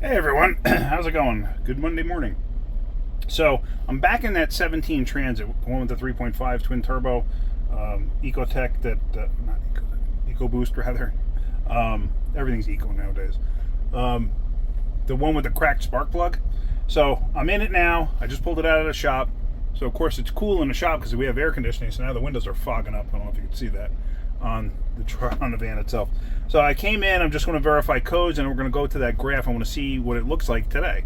Hey everyone, how's it going? Good Monday morning. So I'm back in that 17 Transit, one with the 3.5 twin turbo Ecotech not EcoBoost rather. Everything's eco nowadays. Um, the one with the cracked spark plug. So I'm in it now. I just pulled it out of the shop. So of course it's cool in the shop because we have air conditioning. So now the windows are fogging up. I don't know if you can see that on the van itself. So I came in. I'm just going to verify codes, and we're going to go to that graph. I want to see what it looks like today.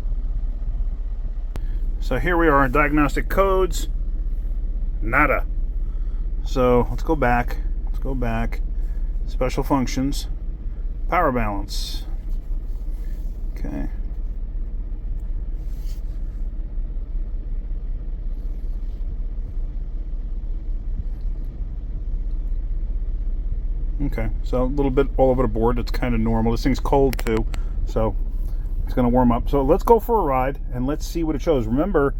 So here we are, diagnostic codes. Nada. So let's go back. Special functions. Power balance. Okay. Okay, so a little bit all over the board. It's kind of normal. This thing's cold too, so it's going to warm up. So let's go for a ride and let's see what it shows. Remember,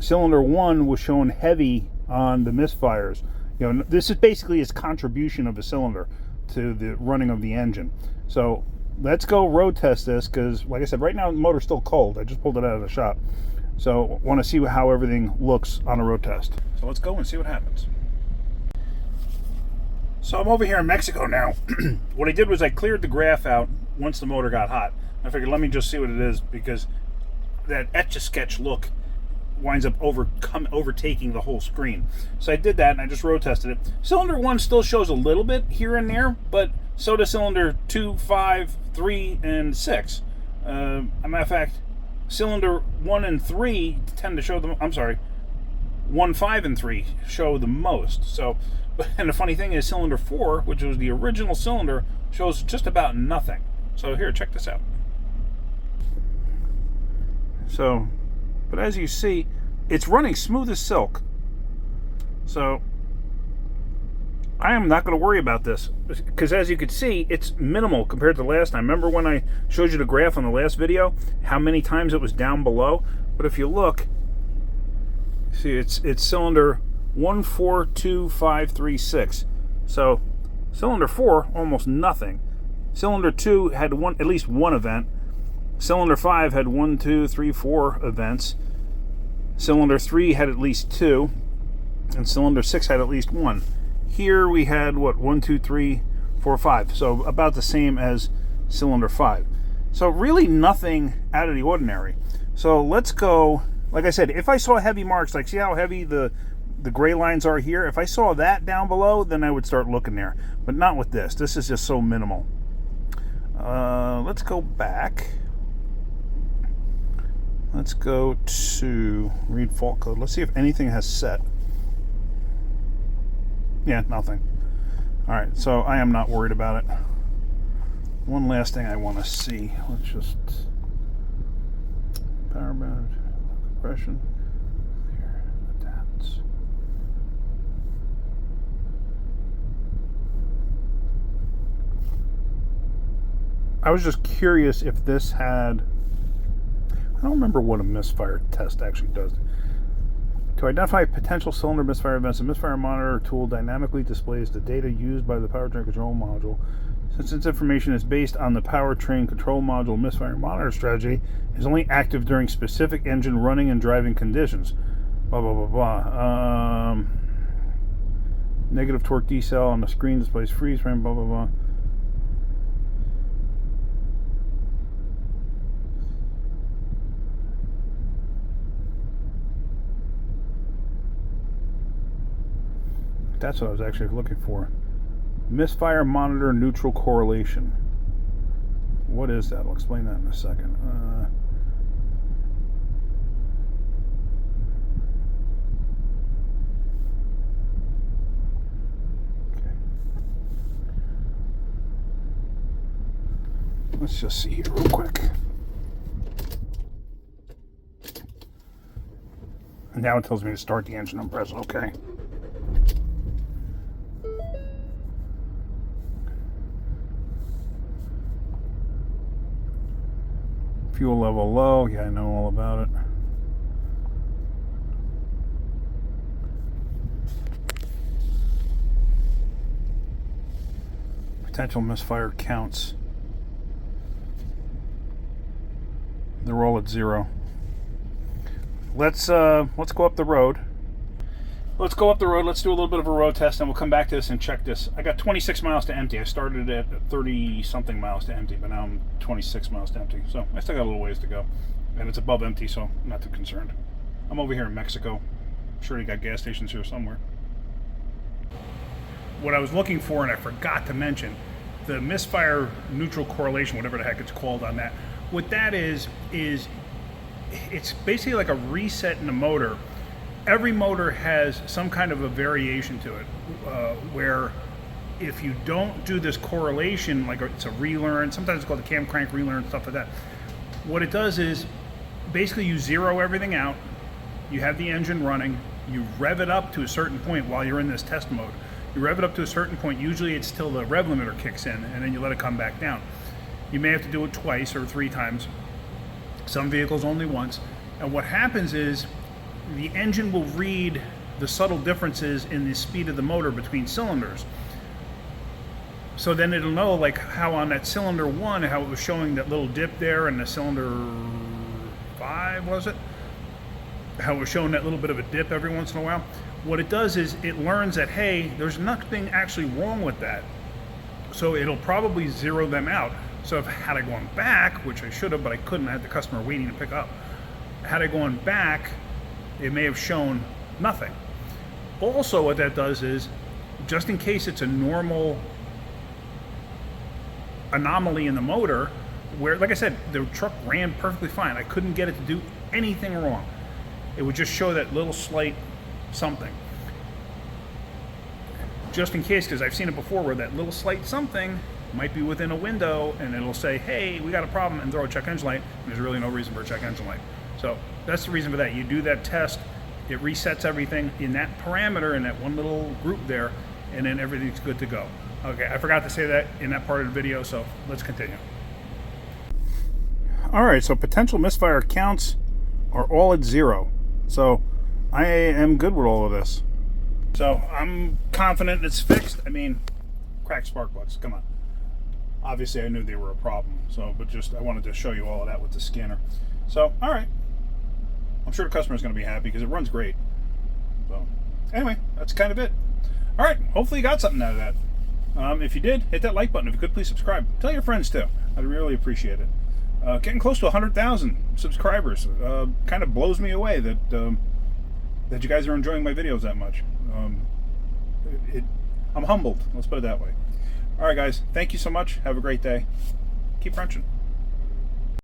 cylinder 1 was shown heavy on the Misfires. You know, this is basically its contribution of a cylinder to the running of the engine. So let's go road test this because, like I said, right now the motor's still cold. I just pulled it out of the shop. So I want to see how everything looks on a road test. So let's go and see what happens. So I'm over here in Mexico now. What I did was I cleared the graph out once the motor got hot. I figured let me just see what it is because that Etch-a-Sketch look winds up overtaking the whole screen. So I did that and I just road tested it. Cylinder 1 still shows a little bit here and there, but so does cylinder 2, 5, 3, and 6. As a matter of fact, cylinder 1 and 3 tend to show them. I'm sorry, 1, 5, and 3 show the most. So, and the funny thing is, cylinder 4, which was the original cylinder, shows just about nothing. So here, check this out. So, but as you see, it's running smooth as silk. So, I am not going to worry about this because as you can see, it's minimal compared to last time. Remember when I showed you the graph on the last video, how many times it was down below? But if you look, see, it's cylinder 1, 4, 2, 5, 3, 6. So cylinder 4, almost nothing. Cylinder 2 had at least one event. Cylinder 5 had 1, 2, 3, 4 events. Cylinder 3 had at least 2. And cylinder 6 had at least 1. Here we had, 1, 2, 3, 4, 5. So about the same as cylinder 5. So really nothing out of the ordinary. So let's go. Like I said, if I saw heavy marks, like see how heavy the gray lines are here? If I saw that down below, then I would start looking there. But not with this. This is just so minimal. Let's go back. Let's go to read fault code. Let's see if anything has set. Yeah, nothing. Alright, so I am not worried about it. One last thing I want to see. Let's just power bound compression. Here, adapts. I was just curious if this had, I don't remember what a misfire test actually does. To identify potential cylinder misfire events, the misfire monitor tool dynamically displays the data used by the powertrain control module. Since this information is based on the powertrain control module, misfire monitor strategy is only active during specific engine running and driving conditions. Blah, blah, blah, blah. Negative torque decel on the screen displays freeze frame, blah, blah, blah. That's what I was actually looking for. Misfire monitor neutral correlation. What is that? I'll explain that in a second. Okay. Let's just see here real quick. And now it tells me to start the engine and press OK. Fuel level low. Yeah, I know all about it. Potential misfire counts. They're all at 0. Let's go up the road. Let's go up the road. Let's do a little bit of a road test, and we'll come back to this and check this. I got 26 miles to empty. I started at 30-something miles to empty, but now I'm 26 miles to empty. So I still got a little ways to go. And it's above empty, so I'm not too concerned. I'm over here in Mexico. I'm sure you got gas stations here somewhere. What I was looking for, and I forgot to mention, the Misfire neutral correlation, whatever the heck it's called on that. What that is it's basically like a reset in the motor. Every motor has some kind of a variation to it, where if you don't do this correlation, like it's a relearn, sometimes it's called the cam crank relearn, stuff like that. What it does is basically you zero everything out, you have the engine running, you rev it up to a certain point while you're in this test mode. You rev it up to a certain point, usually it's till the rev limiter kicks in, and then you let it come back down. You may have to do it twice or 3 times. Some vehicles only once. And what happens is the engine will read the subtle differences in the speed of the motor between cylinders. So then it'll know, like how on that cylinder 1, how it was showing that little dip there, and the cylinder 5, was it? How it was showing that little bit of a dip every once in a while. What it does is it learns that, hey, there's nothing actually wrong with that. So it'll probably zero them out. So if had I gone back, which I should have, but I couldn't, I had the customer waiting to pick up. Had I gone back, it may have shown nothing. Also, what that does is, just in case it's a normal anomaly in the motor, where, like I said, the truck ran perfectly fine. I couldn't get it to do anything wrong. It would just show that little slight something. Just in case, because I've seen it before where that little slight something might be within a window, and it'll say, hey, we got a problem, and throw a check engine light, and there's really no reason for a check engine light. So that's the reason for that. You do that test, it resets everything in that parameter, in that one little group there, and then everything's good to go. Okay, I forgot to say that in that part of the video, so let's continue. Alright, so potential misfire counts are all at 0. So I am good with all of this. So I'm confident it's fixed. I mean, cracked spark plugs, come on. Obviously I knew they were a problem, so, but just I wanted to show you all of that with the scanner. So, alright. I'm sure the customer's going to be happy because it runs great. So, anyway, that's kind of it. Alright, hopefully you got something out of that. If you did, hit that like button. If you could, please subscribe. Tell your friends too. I'd really appreciate it. Getting close to 100,000 subscribers. Kind of blows me away that that you guys are enjoying my videos that much. I'm humbled. Let's put it that way. All right, guys. Thank you so much. Have a great day. Keep wrenching.